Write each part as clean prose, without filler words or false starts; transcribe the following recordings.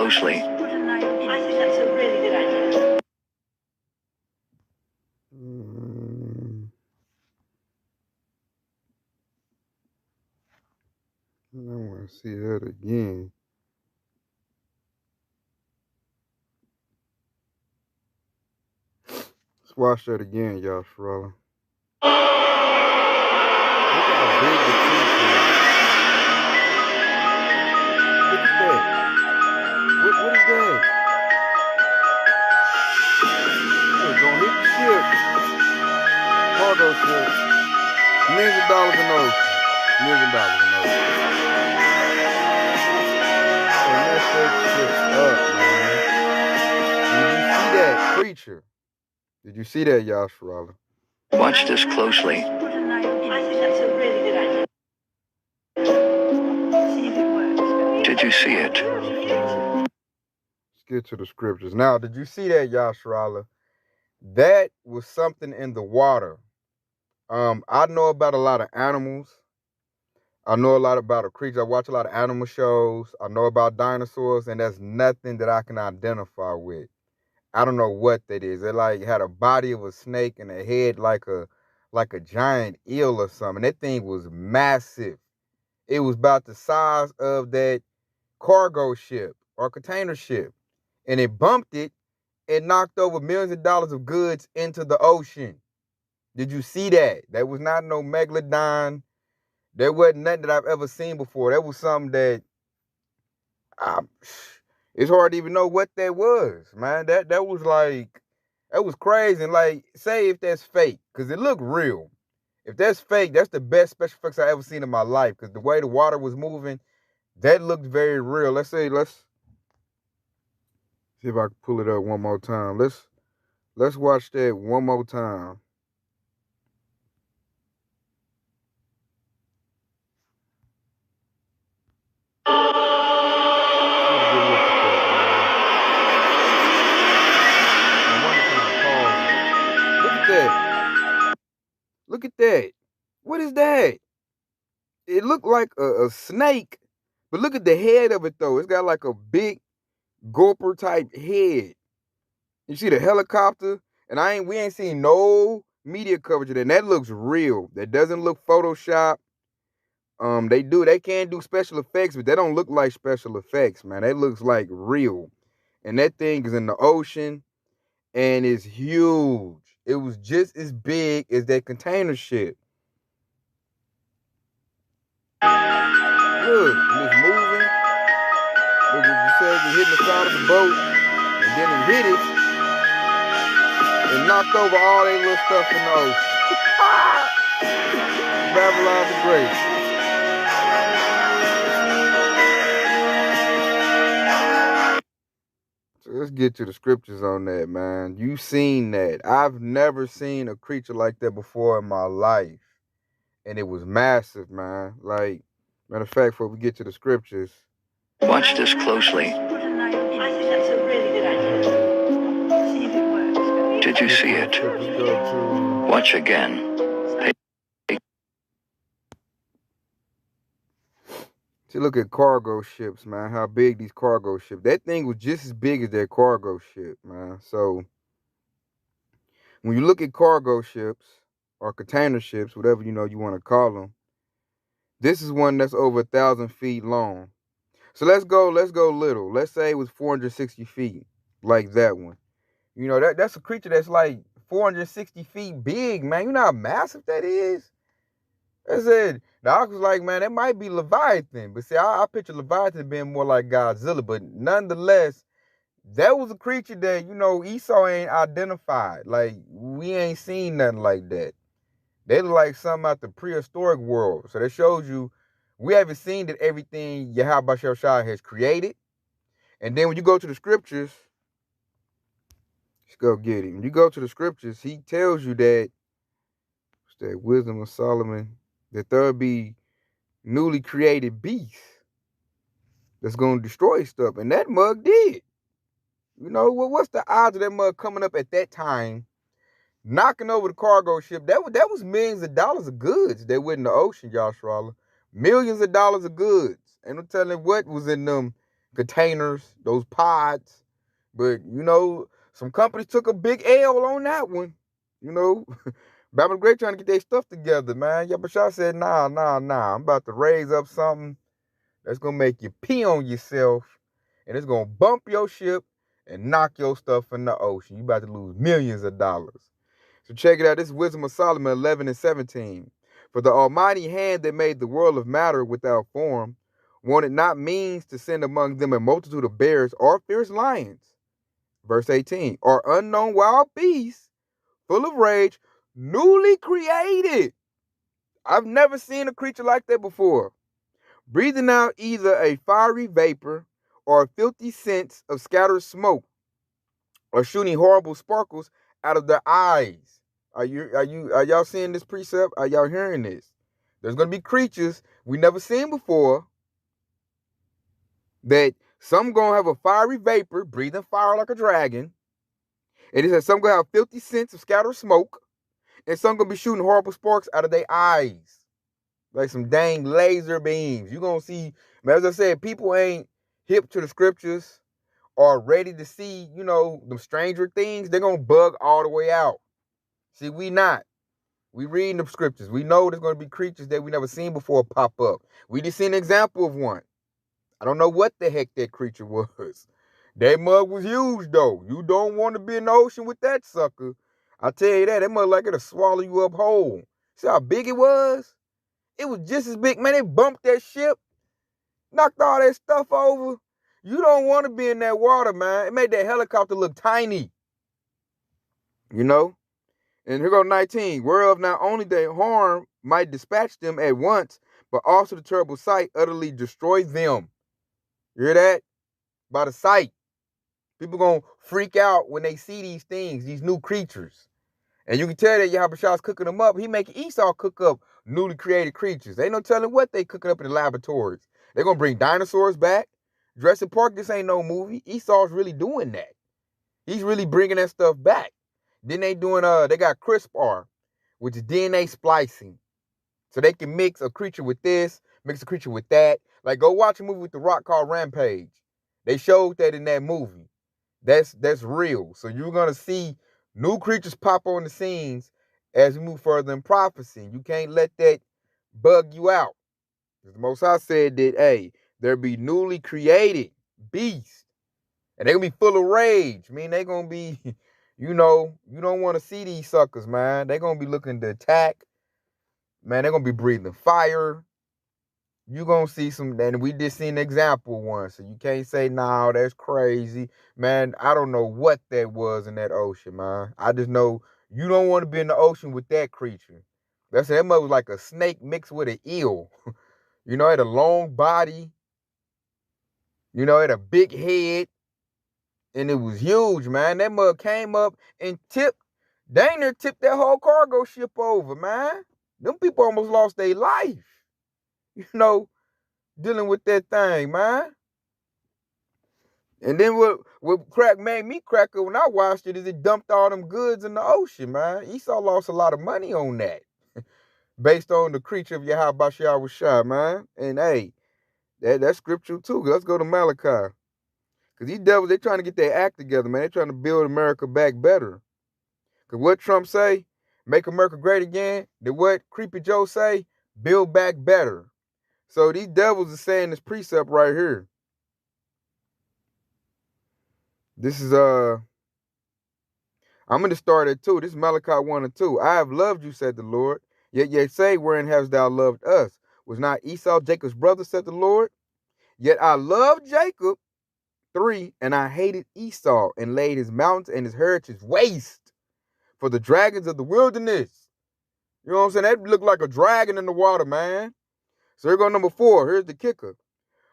closely. I think that's a really good idea. I want to see that again. Let's watch that again, Yahawah. Look how big the teeth is. Look at that. What is that? It's gonna hit the ship. Cargo ship. Millions of dollars in the ocean. Millions of dollars in the ocean. And that's that shit up, man. Did you see that creature? Did you see that, Yahawah? Watch this closely. I think that's a really good idea. See if it works. Did you see it? Let's get to the scriptures. Now, did you see that, Yahawah? That was something in the water. I know about a lot of animals. I know a lot about a creature. I watch a lot of animal shows. I know about dinosaurs, and that's nothing that I can identify with. I don't know what that is. It like had a body of a snake and a head like a giant eel or something. That thing was massive. It was about the size of that cargo ship or container ship. And it bumped it and knocked over millions of dollars of goods into the ocean. Did you see that? That was not no megalodon. There wasn't nothing that I've ever seen before. That was something that it's hard to even know what that was, man. That was like, that was crazy. And like, say if that's fake, because it looked real. If that's fake, that's the best special effects I ever seen in my life. Because the way the water was moving, that looked very real. Let's see if I can pull it up one more time. Let's watch that one more time. Look at that. What is that? It looked like a snake, but look at the head of it, though. It's got like a big gulper type head. You see the helicopter? And we ain't seen no media coverage of that. And that looks real. That doesn't look Photoshop. They can do special effects, but they don't look like special effects, man. That looks like real. And that thing is in the ocean and it's huge. It was just as big as that container ship. Look, and it's moving. Look, you said it hitting the side of the boat, and then it hit it and knocked over all that little stuff in the ocean. Babylon the Great. So let's get to the scriptures on that, man. You seen that. I've never seen a creature like that before in my life. And it was massive, man. Like, matter of fact, before we get to the scriptures. Watch this closely. I think that's a really good idea. See if it works. Did you see it? Watch again. See, look at cargo ships, man. How big these cargo ships. That thing was just as big as that cargo ship, man. So, when you look at cargo ships or container ships, whatever you want to call them, this is one that's over 1,000 feet long. So let's go little. Let's say it was 460 feet, like that one. That's a creature that's like 460 feet big, man. You know how massive that is? I said, I was like, man, that might be Leviathan. But see, I picture Leviathan being more like Godzilla. But nonetheless, that was a creature that, Esau ain't identified. Like, we ain't seen nothing like that. They look like something out the prehistoric world. So that shows you we haven't seen that everything Yahawashi has created. And then when you go to the scriptures, let's go get him. When you go to the scriptures, he tells you that, what's that, wisdom of Solomon, that there'll be newly created beasts that's going to destroy stuff. And that mug did. What's the odds of that mug coming up at that time, knocking over the cargo ship? That was millions of dollars of goods that went in the ocean, Yahawah. Millions of dollars of goods. And I'm telling you what was in them containers, those pods. But, you know, some companies took a big L on that one. You know, Babylon the Great trying to get their stuff together, man. Yahawashi said, nah. I'm about to raise up something that's going to make you pee on yourself, and it's going to bump your ship and knock your stuff in the ocean. You about to lose millions of dollars. So check it out. This is Wisdom of Solomon 11 and 17. For the almighty hand that made the world of matter without form wanted not means to send among them a multitude of bears or fierce lions. Verse 18. Or unknown wild beasts full of rage, newly created. I've never seen a creature like that before. Breathing out either a fiery vapor or filthy scents of scattered smoke, or shooting horrible sparkles out of their eyes. Are y'all seeing this precept? Are y'all hearing this? There's gonna be creatures we never seen before. That some gonna have a fiery vapor, breathing fire like a dragon. And it says some gonna have filthy scents of scattered smoke, and some gonna be shooting horrible sparks out of their eyes, like some dang laser beams. You gonna see, man, as I said, people ain't hip to the scriptures or ready to see, you know, them stranger things. They're gonna bug all the way out. See, we not. We reading the scriptures. We know there's gonna be creatures that we never seen before pop up. We just seen an example of one. I don't know what the heck that creature was. That mug was huge, though. You don't want to be in the ocean with that sucker. I tell you that mug like it'll swallow you up whole. See how big it was? It was just as big. Man, they bumped that ship, knocked all that stuff over. You don't want to be in that water, man. It made that helicopter look tiny. You know? And here goes 19. Whereof not only their harm might dispatch them at once, but also the terrible sight utterly destroy them. You hear that? By the sight. People gonna freak out when they see these things, these new creatures. And you can tell that Yahawashi cooking them up. He making Esau cook up newly created creatures. Ain't no telling what they cooking up in the laboratories. They're gonna bring dinosaurs back. Jurassic Park, this ain't no movie. Esau's really doing that. He's really bringing that stuff back. Then they doing, they got CRISPR, which is DNA splicing. So they can mix a creature with this, mix a creature with that. Like, go watch a movie with The Rock called Rampage. They showed that in that movie. That's real. So you're going to see new creatures pop on the scenes as we move further in prophecy. You can't let that bug you out. The Most High said that, hey, there be newly created beasts. And they're going to be full of rage. I mean, they're going to be, you know, you don't want to see these suckers, man. They're going to be looking to attack. Man, they're going to be breathing fire. You're going to see some, and we just seen an example one, so you can't say, no, that's crazy. Man, I don't know what that was in that ocean, man. I just know you don't want to be in the ocean with that creature. That mother was like a snake mixed with an eel. You know, it had a long body. You know, it had a big head. And it was huge, man. That mug came up and tipped that whole cargo ship over, man. Them people almost lost their life. You know, dealing with that thing, man. And then what crack made me crack up when I watched it is it dumped all them goods in the ocean, man. Esau lost a lot of money on that. Based on the creature of Yahawashi, man. And hey, that's scriptural too. Let's go to Malachi. Because these devils, they trying to get their act together, man. They're trying to build America back better. Because what Trump say, make America great again. Then what Creepy Joe say, build back better. So these devils are saying this precept right here. This is, I'm going to start at 2. This is Malachi 1 and 2. I have loved you, said the Lord. Yet ye say, wherein hast thou loved us? Was not Esau Jacob's brother, said the Lord? Yet I loved Jacob. 3, and I hated Esau and laid his mountains and his heritage waste for the dragons of the wilderness. You know what I'm saying? That looked like a dragon in the water, man. So here go number 4. Here's the kicker.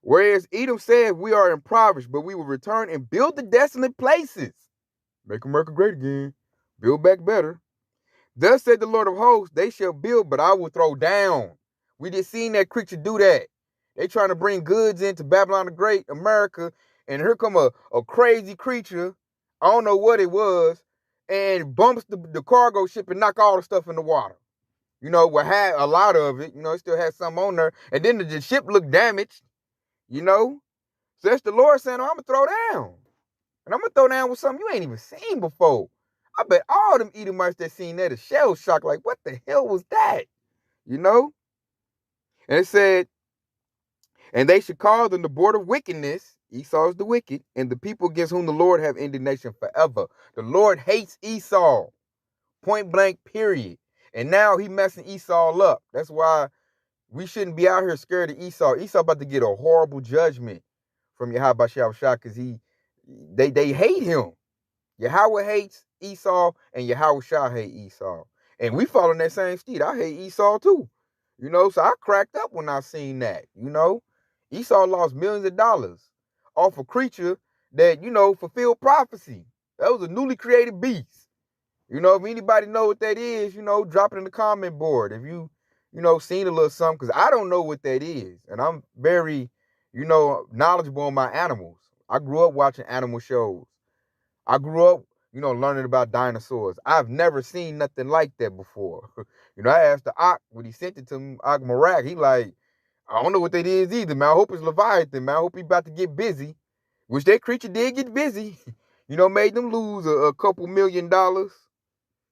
Whereas Edom said, we are impoverished, but we will return and build the desolate places. Make America great again. Build back better. Thus said the Lord of hosts, they shall build, but I will throw down. We just seen that creature do that. They trying to bring goods into Babylon the Great, America, and here come a crazy creature, I don't know what it was, and bumps the cargo ship and knock all the stuff in the water. You know, we had a lot of it. You know, it still had some on there. And then the ship looked damaged, you know. So that's the Lord saying, oh, I'm going to throw down. And I'm going to throw down with something you ain't even seen before. I bet all them Edomites that seen that is shell shocked, like, what the hell was that? You know? And it said, and they should call them the board of wickedness. Esau is the wicked, and the people against whom the Lord have indignation forever. The Lord hates Esau. Point blank, period. And now he messing Esau up. That's why we shouldn't be out here scared of Esau. Esau about to get a horrible judgment from Yahawashi because they hate him. Yahawah hates Esau and Yahawashi hate Esau. And we fall in that same steed. I hate Esau too. You know, so I cracked up when I seen that. You know, Esau lost millions of dollars off a creature that, you know, fulfilled prophecy. That was a newly created beast. You know, if anybody know what that is, you know, drop it in the comment board. If you know, seen a little something, because I don't know what that is. And I'm very, you know, knowledgeable on my animals. I grew up watching animal shows. I grew up, you know, learning about dinosaurs. I've never seen nothing like that before. You know, I asked the Ak when he sent it to me, Ak Barak, he like, I don't know what that is either, man. I hope it's Leviathan, man. I hope he about to get busy. Which that creature did get busy. You know, made them lose a couple $1 million.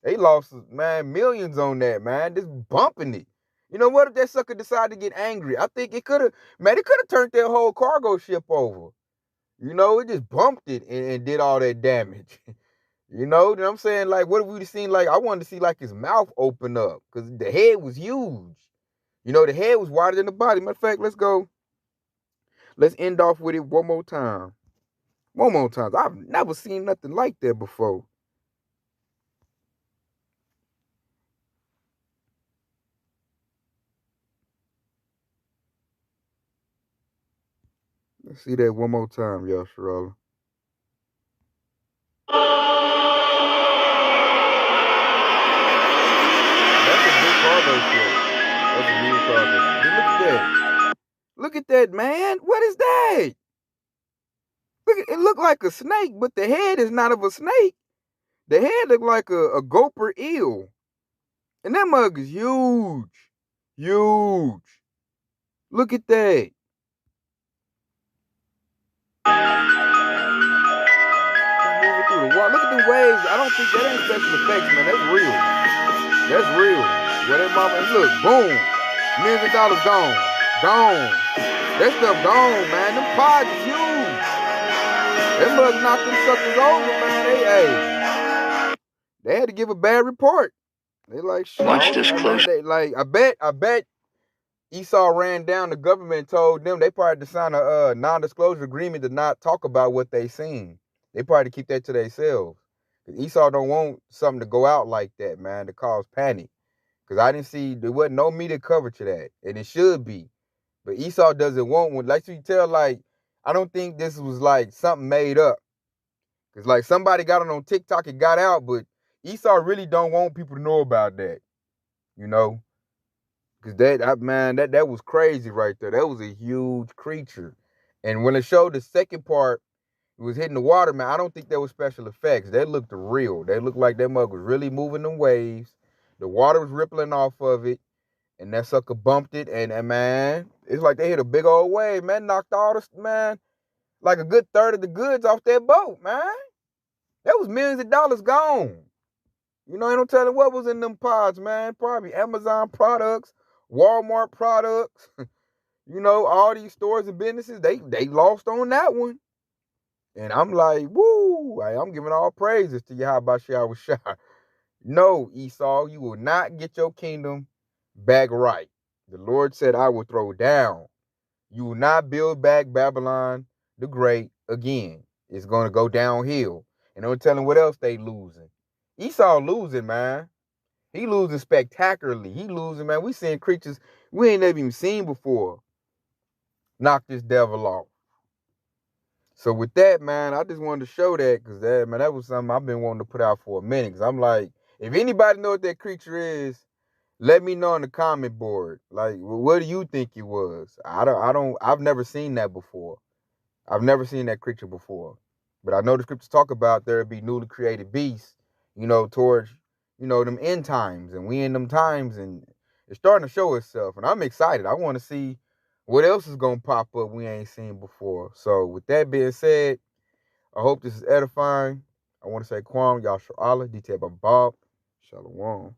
They lost, man, millions on that, man. Just bumping it. You know, what if that sucker decided to get angry? I think it could have, man, it could have turned that whole cargo ship over. You know, it just bumped it and did all that damage. You know what I'm saying? Like, what if we'd have seen, like, I wanted to see, like, his mouth open up. Because the head was huge. You know, the head was wider than the body. Matter of fact, let's go. Let's end off with it one more time. One more time. I've never seen nothing like that before. Let's see that one more time, y'all, Sharala. That's a big cargo ship. That's a huge cargo ship. Look at that. Look at that, man. What is that? Look, it looked like a snake, but the head is not of a snake. The head looked like a gopher eel. And that mug is huge. Huge. Look at that. Moving through the water. Look at the waves. I don't think that ain't special effects, man. That's real. That's real. Where that mama, and look, boom. Millions of dollars gone. Gone. That stuff gone, man. Them pods is huge. That mug knocked them suckers over, man. They had to give a bad report. They like, watch this close. I bet Esau ran down the government and told them they probably had to sign a non-disclosure agreement to not talk about what they seen. They probably keep that to themselves. Esau don't want something to go out like that, man, to cause panic. Because I didn't see, there wasn't no media coverage to that. And it should be. But Esau doesn't want one. Like you tell, like, I don't think this was like something made up. Because like somebody got it on TikTok, it got out, but Esau really don't want people to know about that. You know? Because that was crazy right there. That was a huge creature. And when it showed the second part, it was hitting the water, man, I don't think that was special effects. That looked real. They looked like that mug was really moving them waves. The water was rippling off of it. And that sucker bumped it. And man, it's like they hit a big old wave, man. Knocked all this, man, like a good third of the goods off that boat, man. That was millions of dollars gone. You know, ain't no telling what was in them pods, man. Probably Amazon products, Walmart products. You know, all these stores and businesses, they lost on that one. And I'm like, woo, I'm giving all praises to Yahawashi. No, Esau, you will not get your kingdom back right. The Lord said, I will throw down. You will not build back Babylon the Great again. It's going to go downhill. And I'm telling what else they losing. Esau losing, man. He losing spectacularly. He losing, man. We seeing creatures we ain't never even seen before knock this devil off. So with that, man, I just wanted to show that because that was something I've been wanting to put out for a minute. Because I'm like, if anybody know what that creature is, let me know on the comment board. Like, what do you think it was? I've never seen that before. I've never seen that creature before. But I know the scriptures talk about there be newly created beasts, you know, towards, you know, them end times. And we in them times and it's starting to show itself. And I'm excited. I want to what else is going to pop up we ain't seen before? So with that being said, I hope this is edifying. I want to say Kwam, Yahshua Allah, detailed by Bob. Shalom.